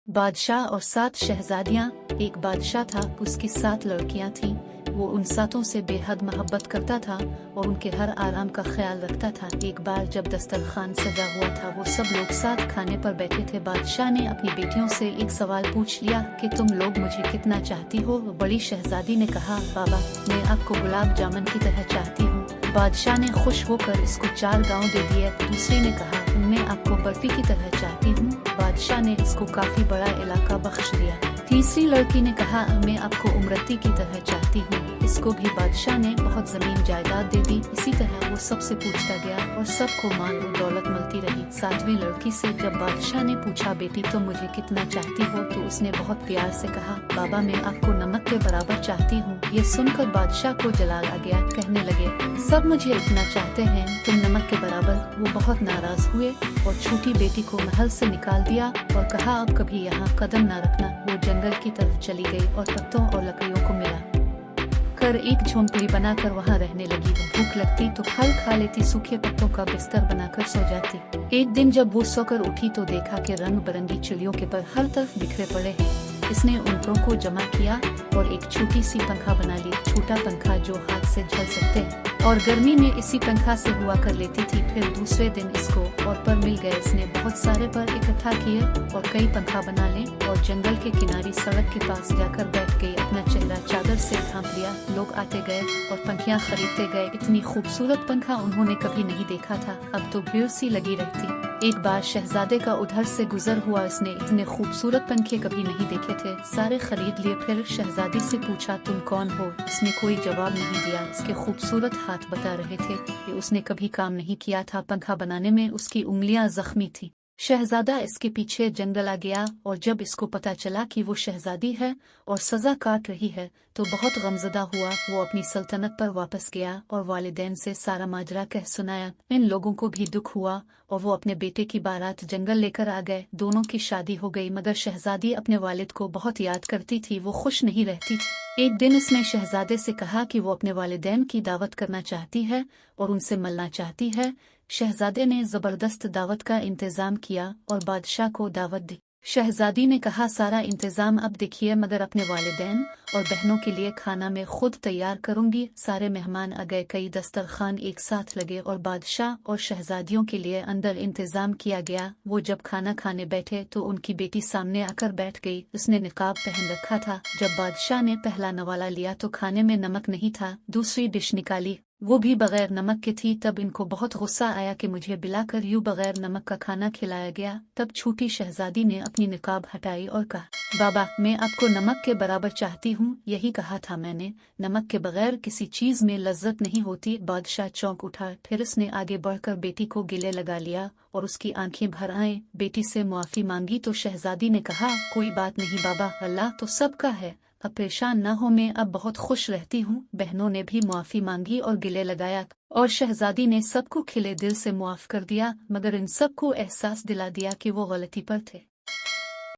बादशाह और 7 शहजादियाँ। एक बादशाह था, उसकी 7 लड़कियाँ थीं। वो उन 7 से बेहद मोहब्बत करता था और उनके हर आराम का ख्याल रखता था। एक बार जब दस्तरखान सजा हुआ था, वो सब लोग साथ खाने पर बैठे थे। बादशाह ने अपनी बेटियों से एक सवाल पूछ लिया कि तुम लोग मुझे कितना चाहती हो। बड़ी शहजादी ने कहा, बाबा, मैं आपको गुलाब जामुन की तरह चाहती हूँ। बादशाह ने खुश होकर इसको 4 गाँव दे दिए। दूसरे ने कहा, मैं आपको बर्फी की तरह चाहती हूँ। बादशाह ने इसको काफी बड़ा इलाका बख्श दिया। तीसरी लड़की ने कहा, मैं आपको उमरती की तरह चाहती हूँ। इसको भी बादशाह ने बहुत जमीन जायदाद दे दी। इसी तरह वो सबसे पूछता गया और सबको माल और दौलत मिलती रही। 7वीं लड़की से जब बादशाह ने पूछा, बेटी तुम मुझे कितना चाहती हो, तो उसने बहुत प्यार से कहा, बाबा, मैं आपको नमक के बराबर चाहती हूँ। ये सुनकर बादशाह को जलाल आ गया। कहने लगे, सब मुझे इतना चाहते हैं, तुम नमक के बराबर। वो बहुत नाराज हुए और छोटी बेटी को महल से निकाल दिया और कहा, अब कभी यहाँ कदम न रखना। वो जंगल की तरफ चली गई और पत्तों और लकड़ियों को मिला कर एक झोंपड़ी बनाकर वहाँ रहने लगी। भूख लगती तो फल खा लेती, सूखे पत्तों का बिस्तर बनाकर सो जाती। एक दिन जब वो सोकर उठी तो देखा कि रंग बिरंगी चिड़ियों के पर हर तरफ बिखरे पड़े हैं। इसने उन परों को जमा किया और एक छोटी सी पंखा बना ली। छोटा पंखा जो हाथ से झल सकते और गर्मी में इसी पंखा से हुआ कर लेती थी। फिर दूसरे दिन इसको और पर मिल गए। इसने बहुत सारे पर इकट्ठा किए और कई पंखा बना ले और जंगल के किनारे सड़क के पास जाकर बैठ गई। अपना चेहरा चादर से ढांप लिया। लोग आते गए और पंखियां खरीदते गए। इतनी खूबसूरत पंखा उन्होंने कभी नहीं देखा था। अब तो भीड़ सी लगी रहती। एक बार शहजादे का उधर से गुजर हुआ। इसने इतने खूबसूरत पंखे कभी नहीं देखे थे। सारे खरीद लिए। फिर शहजादी से पूछा, तुम कौन हो? इसने कोई जवाब नहीं दिया। इसके खूबसूरत हाथ बता रहे थे कि उसने कभी काम नहीं किया था। पंखा बनाने में उसकी उंगलियां जख्मी थी। शहजादा इसके पीछे जंगल आ गया और जब इसको पता चला कि वो शहजादी है और सजा काट रही है तो बहुत गमजदा हुआ। वो अपनी सल्तनत पर वापस गया और वालिदैन से सारा माजरा कह सुनाया। इन लोगों को भी दुख हुआ और वो अपने बेटे की बारात जंगल लेकर आ गए। दोनों की शादी हो गई, मगर शहजादी अपने वालिद को बहुत याद करती थी। वो खुश नहीं रहती थी। एक दिन उसने शहजादे से कहा कि वो अपने वालिदैन की दावत करना चाहती है और उनसे मिलना चाहती है। शहजादे ने जबरदस्त दावत का इंतजाम किया और बादशाह को दावत दी। शहजादी ने कहा, सारा इंतजाम अब देखिए, मगर अपने वालिदैन और बहनों के लिए खाना मैं खुद तैयार करूंगी। सारे मेहमान आ गए। कई दस्तरखान एक साथ लगे और बादशाह और शहजादियों के लिए अंदर इंतजाम किया गया। वो जब खाना खाने बैठे तो उनकी बेटी सामने आकर बैठ गई। उसने निकाब पहन रखा था। जब बादशाह ने पहला नवाला लिया तो खाने में नमक नहीं था। दूसरी डिश निकाली, वो भी बगैर नमक की थी। तब इनको बहुत गुस्सा आया कि मुझे बिलाकर यूं बगैर नमक का खाना खिलाया गया। तब छोटी शहजादी ने अपनी निकाब हटाई और कहा, बाबा, मैं आपको नमक के बराबर चाहती हूँ। यही कहा था मैंने, नमक के बगैर किसी चीज में लज्जत नहीं होती। बादशाह चौंक उठा। फिर उसने आगे बढ़कर बेटी को गले लगा लिया और उसकी आंखें भर आए। बेटी से मुआफी मांगी तो शहजादी ने कहा, कोई बात नहीं बाबा, अल्लाह तो सबका है, अब परेशान न हो, मैं अब बहुत खुश रहती हूँ। बहनों ने भी मुआफी मांगी और गिले लगाया और शहजादी ने सबको खिले दिल से मुआफ कर दिया, मगर इन सबको एहसास दिला दिया कि वो गलती पर थे।